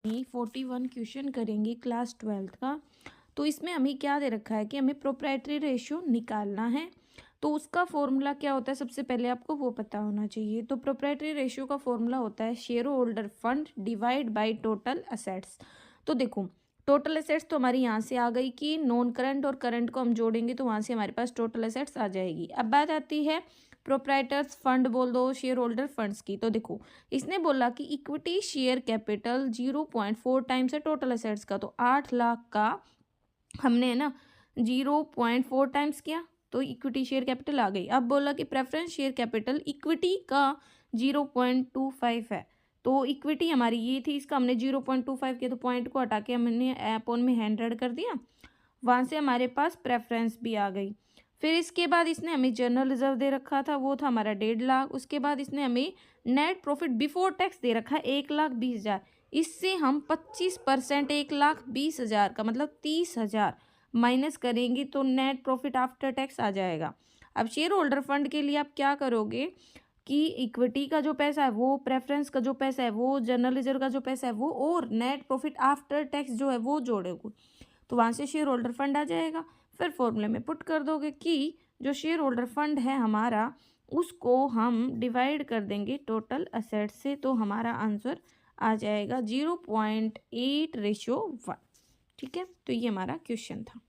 41 question करेंगे class 12th का। तो इसमें हमें क्या दे रखा है कि हमें प्रोप्राइटरी रेशियो निकालना है। तो उसका फॉर्मूला क्या होता है, सबसे पहले आपको वो पता होना चाहिए। तो प्रोप्राइटरी रेशियो का फॉर्मूला होता है share holder fund divide by total assets. तो देखो टोटल असेट्स तो हमारी यहाँ से आ गई कि नॉन करंट और करंट को हम जोड़ेंगे तो वहाँ से हमारे पास टोटल असेट्स आ जाएगी। अब बात आती है प्रोप्राइटर्स फंड बोल दो शेयर होल्डर फंड्स की। तो देखो इसने बोला कि इक्विटी शेयर कैपिटल 0.4 टाइम्स है टोटल असेट्स का। तो 8 लाख का हमने है ना 0.4 टाइम्स किया तो इक्विटी शेयर कैपिटल आ गई। अब बोला कि प्रेफरेंस शेयर कैपिटल इक्विटी का 0.25 है। तो इक्विटी हमारी ये थी, इसका हमने 0.25 किया तो पॉइंट को हटा के हमने अपॉन में 100 कर दिया। वहाँ से हमारे पास प्रेफरेंस भी आ गई। फिर इसके बाद इसने हमें जनरल रिजर्व दे रखा था, वो था हमारा 1.5 लाख। उसके बाद इसने हमें नेट प्रॉफिट बिफोर टैक्स दे रखा है 1,20,000। इससे हम 25% 1,20,000 का मतलब 30,000 माइनस करेंगे तो नेट प्रॉफिट आफ्टर टैक्स आ जाएगा। अब शेयर होल्डर फंड के लिए आप क्या करोगे कि इक्विटी का जो पैसा है वो, प्रेफरेंस का जो पैसा है वो, जनरल रिजर्व का जो पैसा है वो, और नेट प्रॉफिट आफ्टर टैक्स जो है वो जोड़ोगे तो वहाँ से शेयर होल्डर फंड आ जाएगा। फिर फॉर्मूले में पुट कर दोगे कि जो शेयर होल्डर फंड है हमारा उसको हम डिवाइड कर देंगे टोटल असेट से, तो हमारा आंसर आ जाएगा 0.8:1। ठीक है, तो ये हमारा क्वेश्चन था।